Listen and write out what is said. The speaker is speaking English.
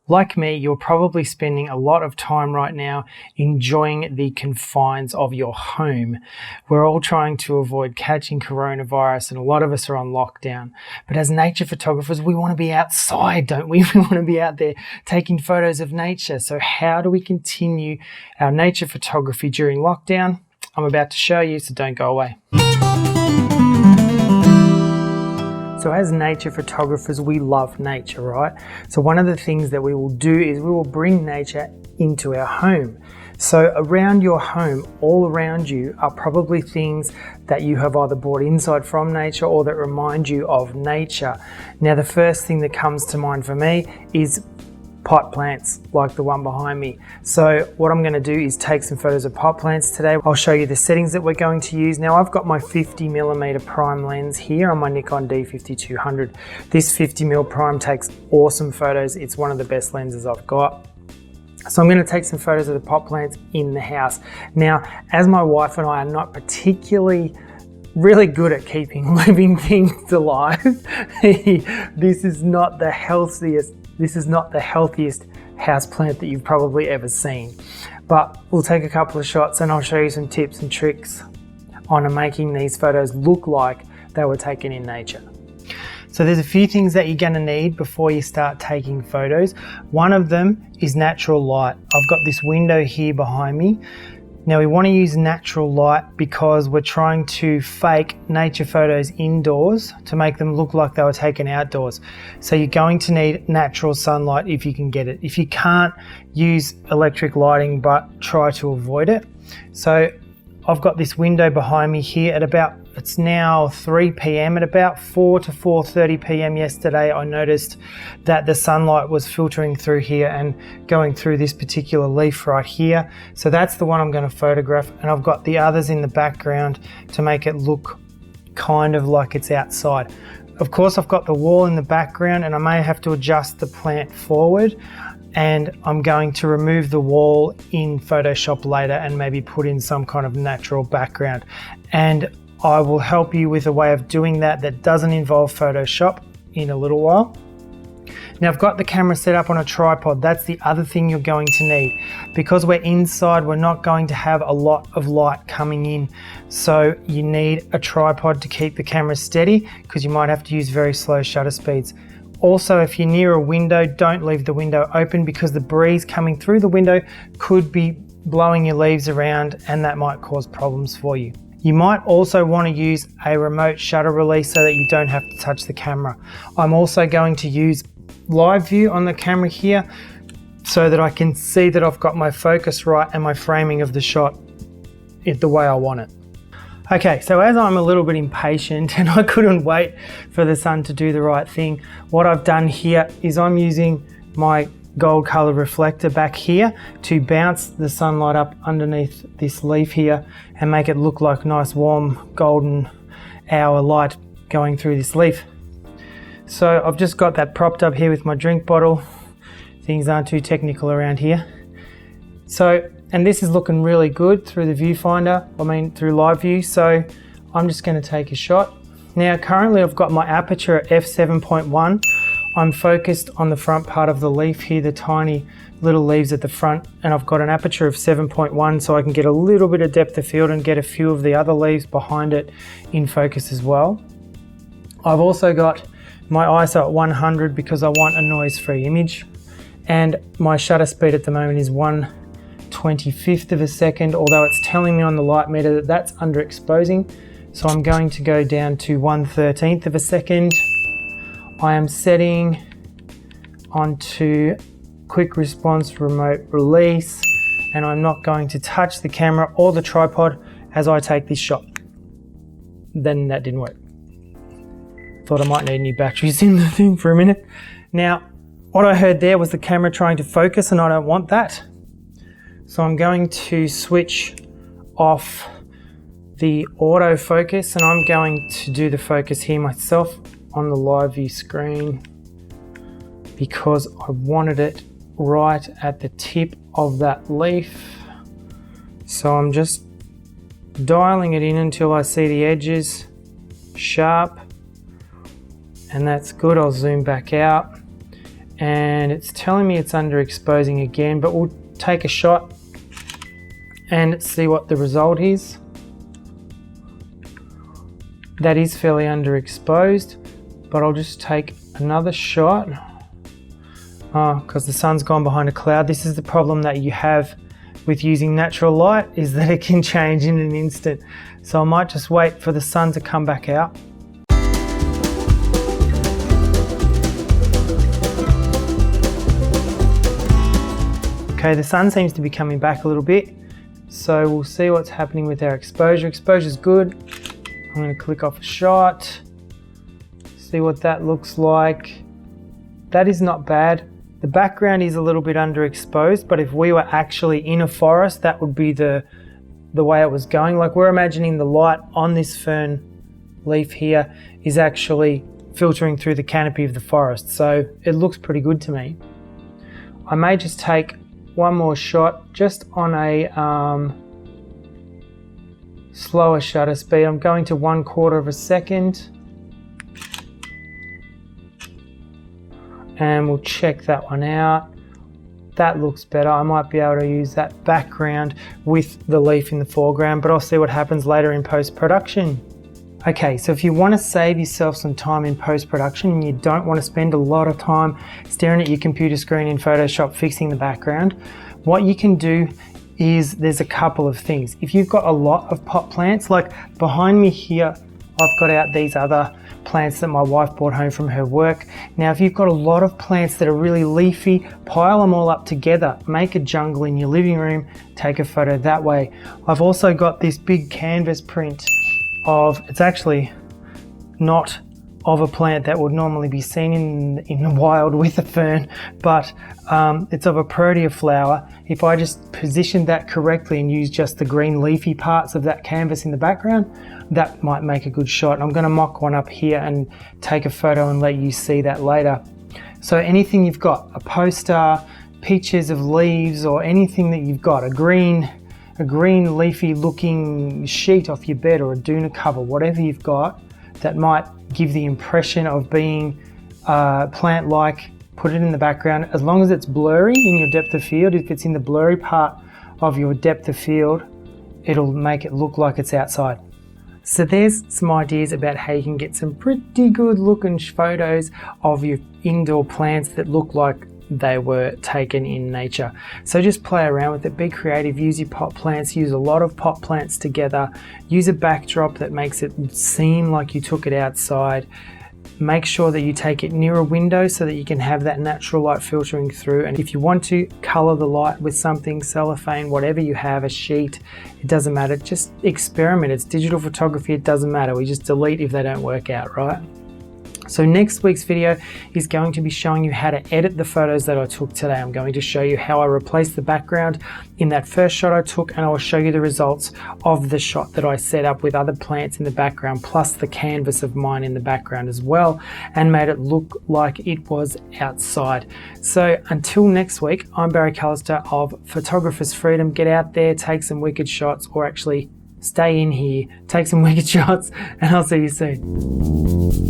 Like me, you're probably spending a lot of time right now enjoying the confines of your home. We're all trying to avoid catching coronavirus and a lot of us are on lockdown. But as nature photographers, we want to be outside, don't we? We want to be out there taking photos of nature. So how do we continue our nature photography during lockdown? I'm about to show you, so don't go away. So as nature photographers, we love nature, right? So one of the things that we will do is we will bring nature into our home. So around your home, all around you are probably things that you have either brought inside from nature or that remind you of nature. Now, the first thing that comes to mind for me is pot plants like the one behind me. So what I'm going to do is take some photos of pot plants today. I'll show you the settings that we're going to use. Now I've got my 50mm prime lens here on my Nikon D5200. This 50mm prime takes awesome photos. It's one of the best lenses I've got. So I'm going to take some photos of the pot plants in the house. Now, as my wife and I are not particularly really good at keeping living things alive, this is not the healthiest houseplant that you've probably ever seen. But we'll take a couple of shots and I'll show you some tips and tricks on making these photos look like they were taken in nature. So there's a few things that you're gonna need before you start taking photos. One of them is natural light. I've got this window here behind me. Now we want to use natural light because we're trying to fake nature photos indoors to make them look like they were taken outdoors. So you're going to need natural sunlight if you can get it. If you can't, use electric lighting, but try to avoid it. So I've got this window behind me here at it's now 3 p.m. At about 4 to 4:30 p.m. yesterday, I noticed that the sunlight was filtering through here and going through this particular leaf right here. So that's the one I'm going to photograph, and I've got the others in the background to make it look kind of like it's outside. Of course, I've got the wall in the background and I may have to adjust the plant forward, and I'm going to remove the wall in Photoshop later and maybe put in some kind of natural background. And I will help you with a way of doing that doesn't involve Photoshop in a little while. Now I've got the camera set up on a tripod. That's the other thing you're going to need. Because we're inside, we're not going to have a lot of light coming in. So you need a tripod to keep the camera steady, because you might have to use very slow shutter speeds. Also, if you're near a window, don't leave the window open, because the breeze coming through the window could be blowing your leaves around and that might cause problems for you. You might also want to use a remote shutter release so that you don't have to touch the camera. I'm also going to use live view on the camera here so that I can see that I've got my focus right and my framing of the shot the way I want it. Okay, so as I'm a little bit impatient and I couldn't wait for the sun to do the right thing, what I've done here is I'm using my gold color reflector back here to bounce the sunlight up underneath this leaf here and make it look like nice warm golden hour light going through this leaf. So I've just got that propped up here with my drink bottle. Things aren't too technical around here. So, and this is looking really good through the viewfinder, through live view. So I'm just going to take a shot. Now currently I've got my aperture at f7.1. I'm focused on the front part of the leaf here, the tiny little leaves at the front, and I've got an aperture of 7.1 so I can get a little bit of depth of field and get a few of the other leaves behind it in focus as well. I've also got my ISO at 100 because I want a noise-free image, and my shutter speed at the moment is 1/25 of a second, although it's telling me on the light meter that that's underexposing, so I'm going to go down to 1/13 of a second. I am setting onto quick response remote release, and I'm not going to touch the camera or the tripod as I take this shot. Then that didn't work. Thought I might need new batteries in the thing for a minute. Now, what I heard there was the camera trying to focus, and I don't want that. So I'm going to switch off the autofocus, and I'm going to do the focus here myself on the live view screen because I wanted it right at the tip of that leaf. So I'm just dialing it in until I see the edges sharp, and that's good. I'll zoom back out and it's telling me it's underexposing again, but we'll take a shot and see what the result is. That is fairly underexposed, but I'll just take another shot. Because the sun's gone behind a cloud. This is the problem that you have with using natural light, is that it can change in an instant. So I might just wait for the sun to come back out. Okay, the sun seems to be coming back a little bit. So we'll see what's happening with our exposure. Exposure's good. I'm going to click off a shot. See what that looks like. That is not bad. The background is a little bit underexposed, but if we were actually in a forest, that would be the way it was going. Like, we're imagining the light on this fern leaf here is actually filtering through the canopy of the forest. So it looks pretty good to me. I may just take one more shot just on a slower shutter speed. I'm going to 1/4 of a second. And we'll check that one out. That looks better. I might be able to use that background with the leaf in the foreground, but I'll see what happens later in post-production. Okay, so if you want to save yourself some time in post-production and you don't want to spend a lot of time staring at your computer screen in Photoshop fixing the background, what you can do is there's a couple of things. If you've got a lot of pot plants, like behind me here, I've got out these other plants that my wife brought home from her work. Now, if you've got a lot of plants that are really leafy, pile them all up together, make a jungle in your living room, take a photo that way. I've also got this big canvas print of, it's actually not of a plant that would normally be seen in the wild with a fern, but it's of a Protea flower. If I just positioned that correctly and use just the green leafy parts of that canvas in the background, that might make a good shot. I'm going to mock one up here and take a photo and let you see that later. So anything you've got, a poster, pictures of leaves, or anything that you've got, a green leafy looking sheet off your bed or a doona cover, whatever you've got that might give the impression of being plant-like, put it in the background. As long as it's blurry in your depth of field, if it's in the blurry part of your depth of field, it'll make it look like it's outside. So there's some ideas about how you can get some pretty good looking photos of your indoor plants that look like they were taken in nature. So just play around with it, be creative, use your pot plants, use a lot of pot plants together, use a backdrop that makes it seem like you took it outside. Make sure that you take it near a window so that you can have that natural light filtering through. And if you want to color the light with something, cellophane, whatever you have, a sheet, it doesn't matter. Just experiment. It's digital photography. It doesn't matter. We just delete if they don't work out, right? So next week's video is going to be showing you how to edit the photos that I took today. I'm going to show you how I replaced the background in that first shot I took, and I will show you the results of the shot that I set up with other plants in the background, plus the canvas of mine in the background as well, and made it look like it was outside. So until next week, I'm Barry Callister of Photographer's Freedom. Get out there, take some wicked shots, or actually stay in here, take some wicked shots, and I'll see you soon.